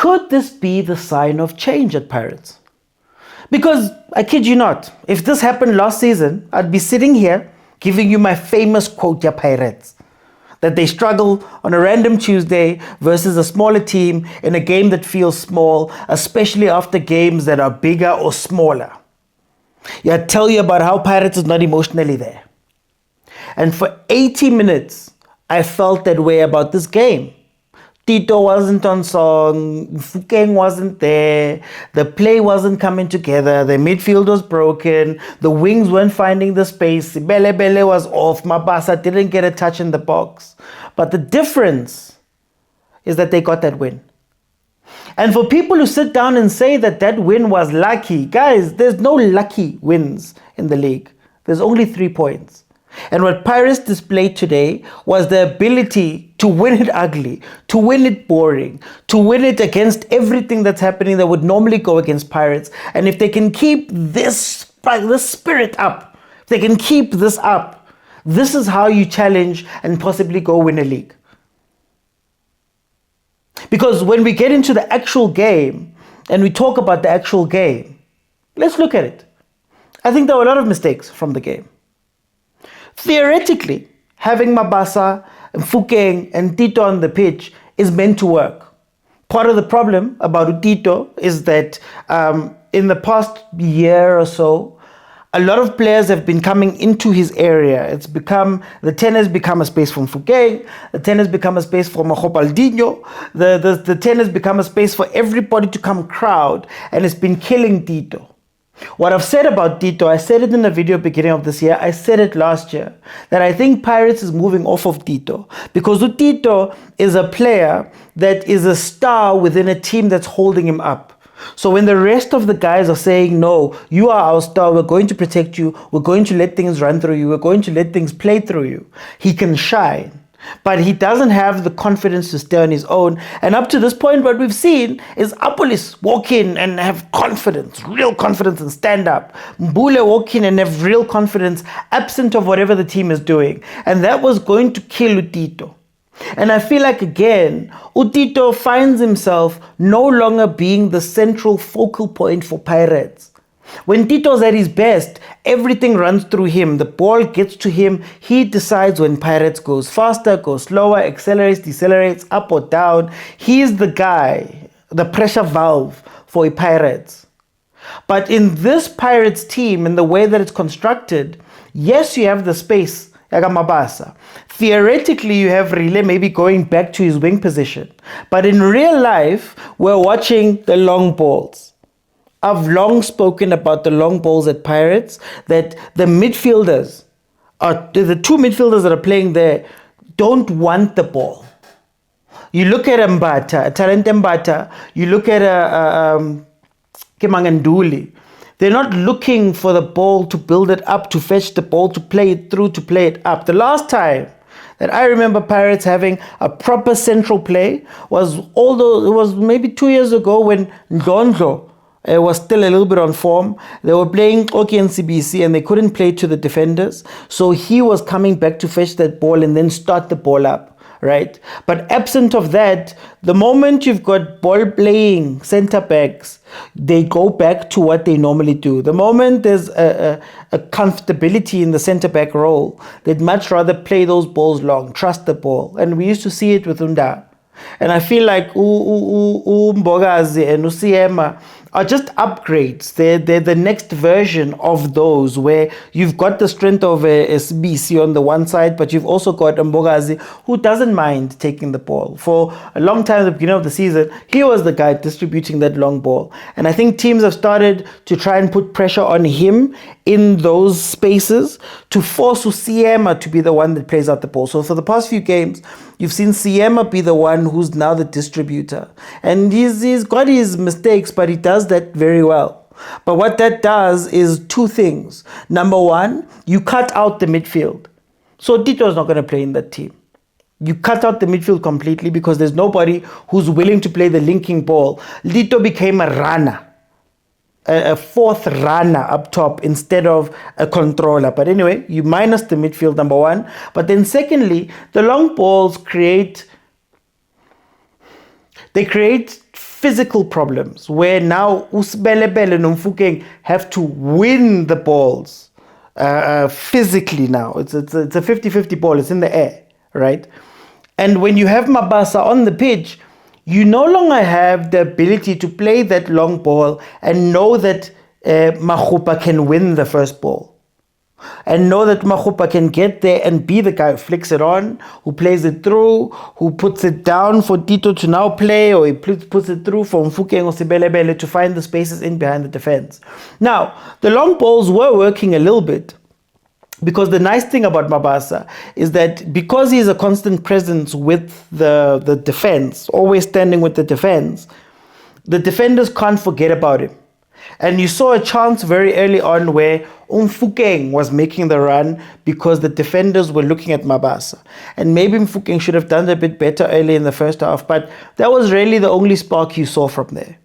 Could this be the sign of change at Pirates? Because, I kid you not, if this happened last season, I'd be sitting here giving you my famous quote, ya Pirates, that they struggle on a random Tuesday versus a smaller team in a game that feels small, especially after games that are bigger or smaller. Yeah, I tell you about how Pirates is not emotionally there. And for 80 minutes, I felt that way about this game. Tito wasn't on song, Fukeng wasn't there, the play wasn't coming together, the midfield was broken, the wings weren't finding the space, Siwelele was off, Mabasa didn't get a touch in the box. But the difference is that they got that win. And for people who sit down and say that that win was lucky, guys, there's no lucky wins in the league. There's only 3 points. And what Pirates displayed today was the ability to win it ugly, to win it boring, to win it against everything that's happening that would normally go against Pirates. And if they can keep this spirit up, if they can keep this up, this is how you challenge and possibly go win a league. Because when we get into the actual game and we talk about the actual game, let's look at it. I think there were a lot of mistakes from the game. Theoretically, having Mabasa, Fukeng, and Tito on the pitch is meant to work. Part of the problem about Tito is that in the past year or so, a lot of players have been coming into his area. The 10 has become a space for Fukeng, the 10 has become a space for Mahopaldinho, the 10 has become a space for everybody to come crowd, and it's been killing Tito. What I've said about Tito, I said it in a video beginning of this year, I said it last year, that I think Pirates is moving off of Tito. Because Tito is a player that is a star within a team that's holding him up. So when the rest of the guys are saying, no, you are our star, we're going to protect you, we're going to let things run through you, we're going to let things play through you, he can shine. But he doesn't have the confidence to stay on his own. And up to this point, what we've seen is Appollis walk in and have confidence, real confidence, and stand up. Mbule walk in and have real confidence, absent of whatever the team is doing. And that was going to kill Tito. And I feel like, again, Tito finds himself no longer being the central focal point for Pirates. When Tito's at his best, everything runs through him. The ball gets to him. He decides when Pirates goes faster, goes slower, accelerates, decelerates, up or down. He is the guy, the pressure valve for Pirates. But in this Pirates team, in the way that it's constructed, yes, you have the space, Mabasa. Theoretically, you have Relay maybe going back to his wing position. But in real life, we're watching the long balls. I've long spoken about the long balls at Pirates, that the midfielders, the 2 midfielders that are playing there, don't want the ball. You look at Mbata, Talent Mbata, you look at Kimanganduli, they're not looking for the ball to build it up, to fetch the ball, to play it through, to play it up. The last time that I remember Pirates having a proper central play was, although it was maybe 2 years ago when Ndlondlo was still a little bit on form. They were playing Oki and CBC and they couldn't play to the defenders. So he was coming back to fetch that ball and then start the ball up, right? But absent of that, the moment you've got ball playing center backs, they go back to what they normally do. The moment there's a comfortability in the center back role, they'd much rather play those balls long, trust the ball. And we used to see it with Unda. And I feel like Mbogazi and Usiema are just upgrades. They're the next version of those, where you've got the strength of a SBC on the one side, but you've also got Mbogazi who doesn't mind taking the ball. For a long time at the beginning of the season, he was the guy distributing that long ball. And I think teams have started to try and put pressure on him in those spaces to force Usiema to be the one that plays out the ball. So for the past few games, you've seen Siema be the one who's now the distributor. And he's got his mistakes, but he does that very well. But what that does is 2 things. Number one, you cut out the midfield. So Tito's not going to play in that team. You cut out the midfield completely because there's nobody who's willing to play the linking ball. Tito became a runner, a 4th runner up top instead of a controller. But anyway, you minus the midfield, number one. But then secondly, the long balls create physical problems where now uSibelebele and Mfukeng have to win the balls physically now. It's a 50-50 ball. It's in the air, right? And when you have Mabasa on the pitch, you no longer have the ability to play that long ball and know that Makhupa can win the first ball. And know that Makhupa can get there and be the guy who flicks it on, who plays it through, who puts it down for Tito to now play, or he puts it through for Mfukeng or Siwelele to find the spaces in behind the defense. Now, the long balls were working a little bit, because the nice thing about Mabasa is that because he's a constant presence with the defense, always standing with the defenders can't forget about him. And you saw a chance very early on where Mfukeng was making the run because the defenders were looking at Mabasa. And maybe Mfukeng should have done a bit better early in the first half, but that was really the only spark you saw from there.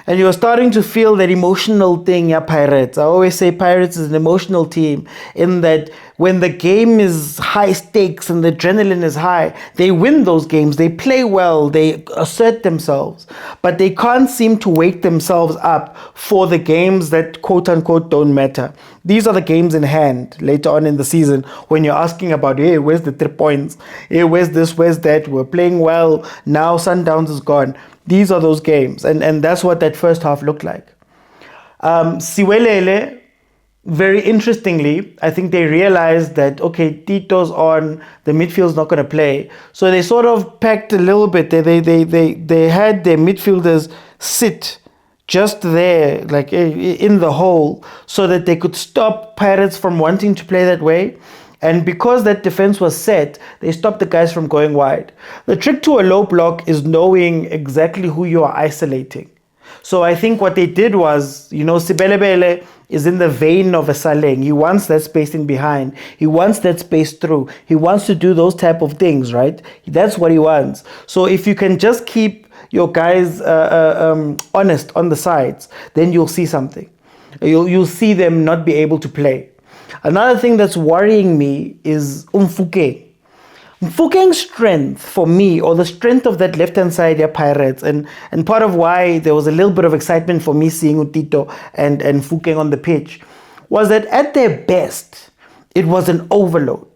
And you were starting to feel that emotional thing, yeah, Pirates. I always say Pirates is an emotional team in that when the game is high stakes and the adrenaline is high, they win those games. They play well. They assert themselves. But they can't seem to wake themselves up for the games that quote-unquote don't matter. These are the games in hand later on in the season when you're asking about, hey, where's the 3 points? Hey, where's this? Where's that? We're playing well. Now Sundowns is gone. These are those games, and that's what that first half looked like. Siwelele, very interestingly, I think they realized that, okay, Tito's on, the midfield's not going to play. So they sort of packed a little bit. They had their midfielders sit just there, like in the hole, so that they could stop Pirates from wanting to play that way. And because that defense was set, they stopped the guys from going wide. The trick to a low block is knowing exactly who you are isolating. So I think what they did was, Siwelele is in the vein of a Saleng. He wants that space in behind. He wants that space through. He wants to do those type of things, right? That's what he wants. So if you can just keep your guys honest on the sides, then you'll see something. You'll see them not be able to play. Another thing that's worrying me is Mfukeng. Mfukeng's strength for me, or the strength of that left-hand side, Pirates, and part of why there was a little bit of excitement for me seeing Utito and Mfukeng on the pitch, was that at their best, it was an overload.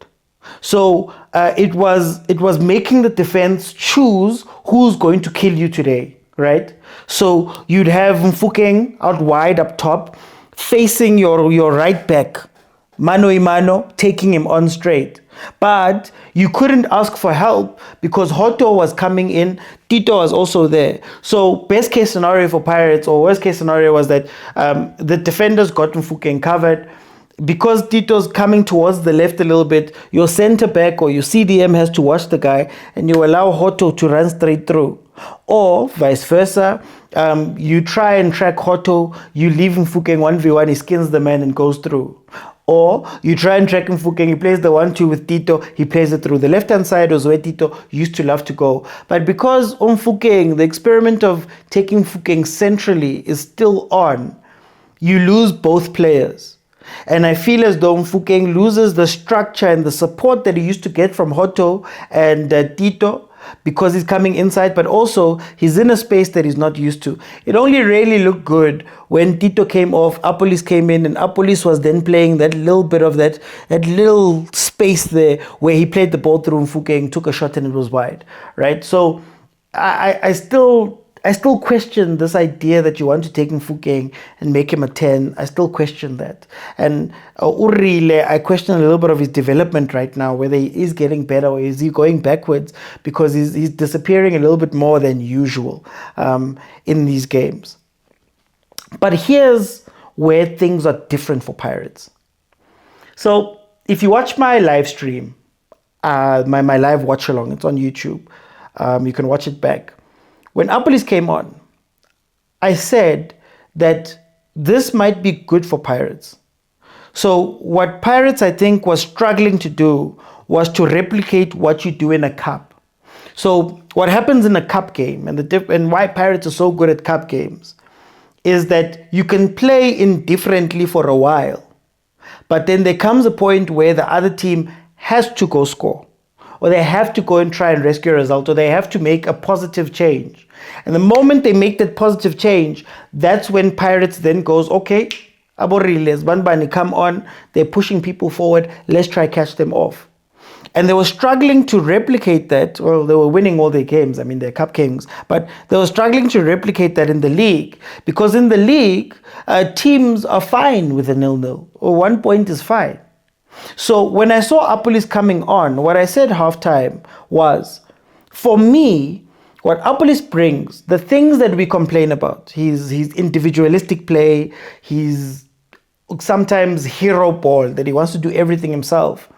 So it was making the defense choose who's going to kill you today, right? So you'd have Mfukeng out wide up top, facing your right back, mano y mano, taking him on straight. But you couldn't ask for help because Hoto was coming in, Tito was also there. So best case scenario for Pirates, or worst case scenario, was that the defenders got Mfukeng covered. Because Tito's coming towards the left a little bit, your center back or your CDM has to watch the guy and you allow Hoto to run straight through. Or vice versa, you try and track Hoto, you leave Mfukeng 1v1, he skins the man and goes through. Or you try and track Mfukeng, he plays the 1-2 with Tito, he plays it through. The left-hand side was where Tito used to love to go. But because Mfukeng, the experiment of taking Mfukeng centrally is still on, you lose both players. And I feel as though Mfukeng loses the structure and the support that he used to get from Hoto and Tito because he's coming inside, but also he's in a space that he's not used to. It only really looked good when Tito came off, Appollis came in, and Appollis was then playing that little bit of that little space there where he played the ball through Mfukeng, took a shot and it was wide, right? So I still question this idea that you want to take Mfukeng and make him a 10. I still question that. And Urile, I question a little bit of his development right now, whether he is getting better or is he going backwards, because he's disappearing a little bit more than usual in these games. But here's where things are different for Pirates. So if you watch my live stream, my live watch along, it's on YouTube. You can watch it back. When Appollis came on, I said that this might be good for Pirates. So what Pirates, I think, was struggling to do was to replicate what you do in a cup. So what happens in a cup game, and why Pirates are so good at cup games, is that you can play indifferently for a while, but then there comes a point where the other team has to go score, or they have to go and try and rescue a result, or they have to make a positive change. And the moment they make that positive change, that's when Pirates then goes, okay, Aboriles, Banbani, come on, they're pushing people forward, let's try catch them off. And they were struggling to replicate that. Well, they were winning all their games. I mean, they're cup kings. But they were struggling to replicate that in the league. Because in the league, teams are fine with a 0-0. Or 1 point is fine. So when I saw Appollis coming on, what I said halftime was, for me, what Appollis brings, the things that we complain about, his individualistic play, his sometimes hero ball, that he wants to do everything himself,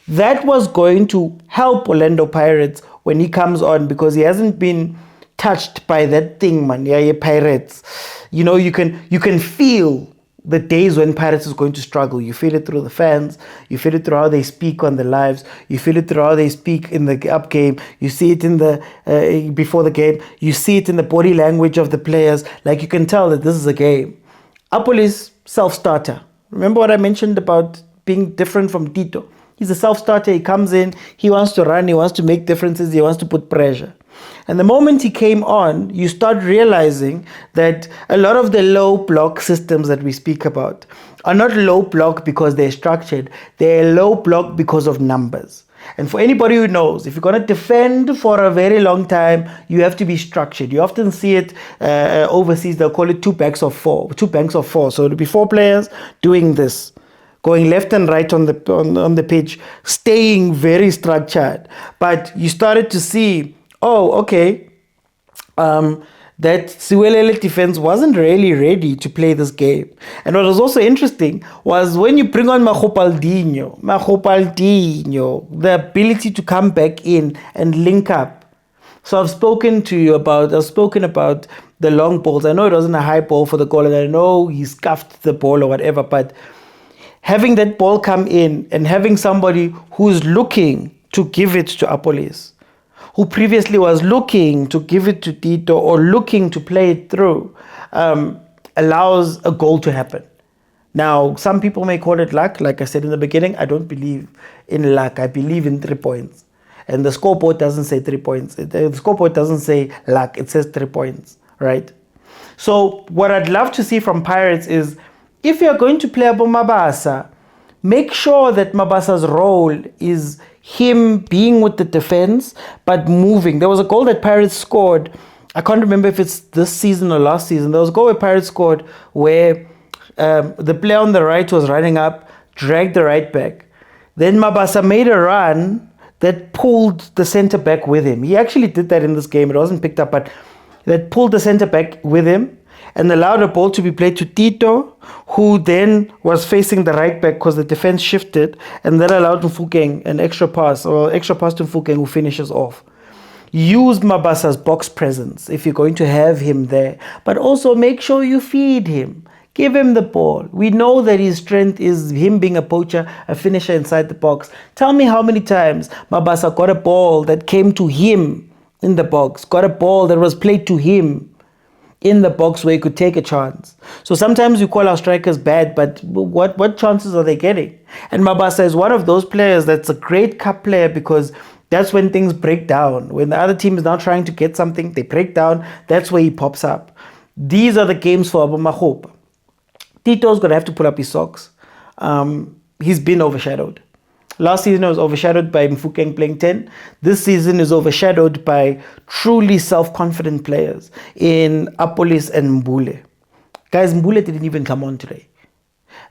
that was going to help Orlando Pirates when he comes on, because he hasn't been touched by that thing, man. Yeah, Pirates. You know, you can feel the days when Pirates is going to struggle. You feel it through the fans. You feel it through how they speak on the lives. You feel it through how they speak in the up game. You see it in the before the game. You see it in the body language of the players. Like, you can tell that this is a game. Appollis, self-starter. Remember what I mentioned about being different from Tito? He's a self-starter. He comes in, he wants to run, he wants to make differences, he wants to put pressure. And the moment he came on, you start realizing that a lot of the low block systems that we speak about are not low block because they're structured. They're low block because of numbers. And for anybody who knows, if you're going to defend for a very long time, you have to be structured. You often see it overseas. They'll call it two banks of four. So it'll be 4 players doing this, going left and right on the pitch, staying very structured. But you started to see, oh, okay, that Siwelele defense wasn't really ready to play this game. And what was also interesting was when you bring on Mahopaldinho, the ability to come back in and link up. So I've spoken about the long balls. I know it wasn't a high ball for the goal, and I know he scuffed the ball or whatever, but having that ball come in and having somebody who's looking to give it to Appollis, who previously was looking to give it to Tito or looking to play it through, allows a goal to happen. Now, some people may call it luck. Like I said in the beginning, I don't believe in luck. I believe in 3 points. And the scoreboard doesn't say 3 points. The scoreboard doesn't say luck. It says 3 points, right? So what I'd love to see from Pirates is, if you're going to play Abu Mabasa, make sure that Mabasa's role is him being with the defense, but moving. There was a goal that Pirates scored. I can't remember if it's this season or last season. There was a goal where Pirates scored where the player on the right was running up, dragged the right back. Then Mabasa made a run that pulled the center back with him. He actually did that in this game. It wasn't picked up, but that pulled the center back with him and allowed a ball to be played to Tito, who then was facing the right back because the defense shifted, and that allowed Mfukeng an extra pass to Mfukeng, who finishes off. Use Mabasa's box presence if you're going to have him there, but also make sure you feed him. Give him the ball. We know that his strength is him being a poacher, a finisher inside the box. Tell me how many times Mabasa got a ball that came to him in the box, got a ball that was played to him in the box where he could take a chance. So sometimes we call our strikers bad, but what chances are they getting? And Mabasa is one of those players that's a great cup player, because that's when things break down. When the other team is now trying to get something, they break down. That's where he pops up. These are the games for Abu Mahop. Tito's going to have to pull up his socks. He's been overshadowed. Last season I was overshadowed by Mfukeng playing 10. This season is overshadowed by truly self-confident players in Appollis and Mbule. Guys, Mbule didn't even come on today.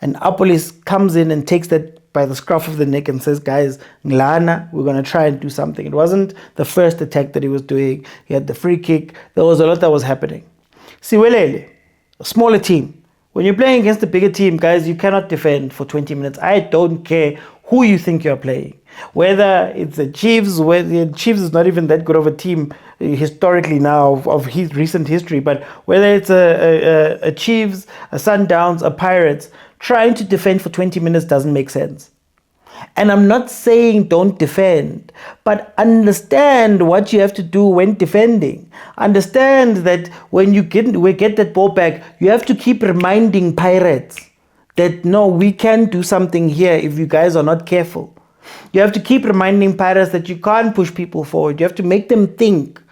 And Appollis comes in and takes that by the scruff of the neck and says, guys, Nglana, we're going to try and do something. It wasn't the first attack that he was doing. He had the free kick. There was a lot that was happening. Siwelele, a smaller team. When you're playing against a bigger team, guys, you cannot defend for 20 minutes. I don't care who you think you're playing. Whether it's the Chiefs, where the Chiefs is not even that good of a team historically now of his recent history, but whether it's a Chiefs, a Sundowns, a Pirates, trying to defend for 20 minutes doesn't make sense. And I'm not saying don't defend, but understand what you have to do when defending. Understand that when we get that ball back, you have to keep reminding Pirates that no, we can do something here if you guys are not careful. You have to keep reminding Pirates that you can't push people forward. You have to make them think.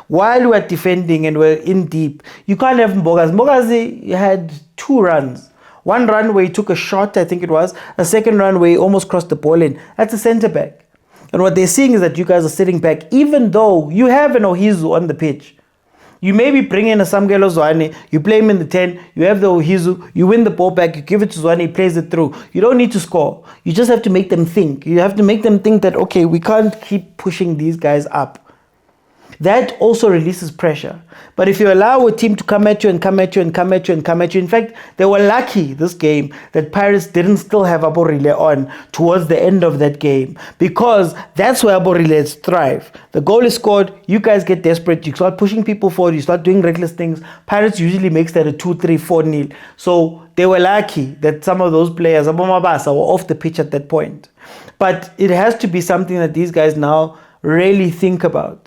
While we're defending and we're in deep, you can't have Mbogazi. Mbogazi had 2 runs. One run where he took a shot, I think it was. A second run where he almost crossed the ball in. That's a centre back. And what they're seeing is that you guys are sitting back, even though you have an Ohizu on the pitch. You maybe bring in a Samgelo Zwane, you play him in the 10, you have the Ohizu, you win the ball back, you give it to Zwane, he plays it through. You don't need to score. You just have to make them think. You have to make them think that, okay, we can't keep pushing these guys up. That also releases pressure. But if you allow a team to come at you and come at you and come at you and come at you, in fact, they were lucky this game that Pirates didn't still have Aborile on towards the end of that game, because that's where Aboriles thrive. The goal is scored, you guys get desperate, you start pushing people forward, you start doing reckless things. Pirates usually makes that a 2-3, 4-0. So they were lucky that some of those players, Abomabasa, were off the pitch at that point. But it has to be something that these guys now really think about.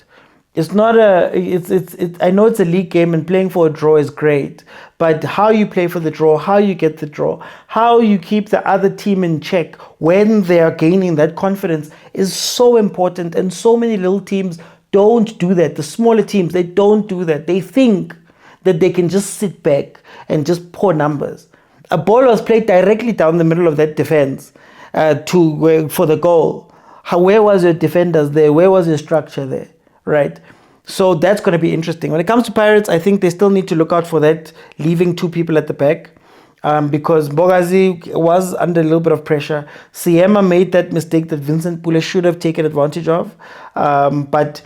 It's not I know it's a league game and playing for a draw is great, but how you play for the draw, how you get the draw, how you keep the other team in check when they are gaining that confidence is so important. And so many little teams don't do that. The smaller teams, they don't do that. They think that they can just sit back and just pour numbers. A ball was played directly down the middle of that defense for the goal. Where was your defenders there? Where was your structure there? Right, so that's going to be interesting. When it comes to Pirates, I think they still need to look out for that, leaving 2 people at the back, because Mbogazi was under a little bit of pressure. Siema made that mistake that Vincent Pule should have taken advantage of, but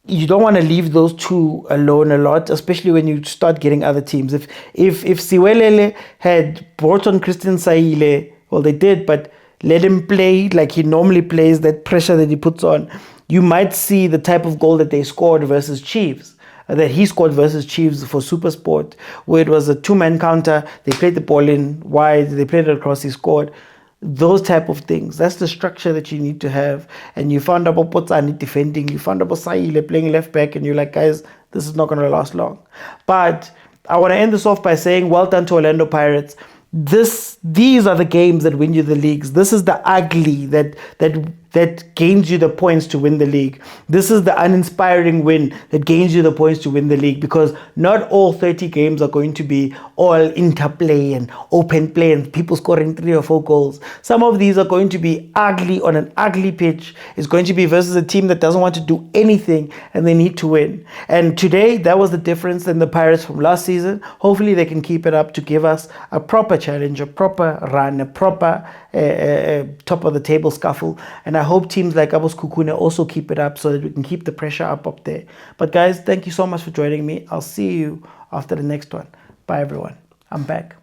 you don't want to leave those 2 alone a lot, especially when you start getting other teams. If Siwelele had brought on Christian Saile, well, they did, but let him play like he normally plays, that pressure that he puts on, you might see the type of goal that they scored versus Chiefs, that he scored versus Chiefs for Supersport, where it was a 2-man counter, they played the ball in wide, they played it across, he scored. Those type of things, that's the structure that you need to have. And you found about Potsani defending, you found about Saile playing left back, and you're like, guys, this is not going to last long. But I want to end this off by saying, well done to Orlando Pirates. These are the games that win you the leagues. This is the ugly that gains you the points to win the league. This is the uninspiring win that gains you the points to win the league, because not all 30 games are going to be all interplay and open play and people scoring 3 or 4 goals. Some of these are going to be ugly on an ugly pitch. It's going to be versus a team that doesn't want to do anything and they need to win. And today, that was the difference in the Pirates from last season. Hopefully they can keep it up to give us a proper challenge, a proper run, a proper top of the table scuffle. And I hope teams like Abos Kukune also keep it up so that we can keep the pressure up there. But guys, thank you so much for joining me. I'll see you after the next one. Bye everyone. I'm back.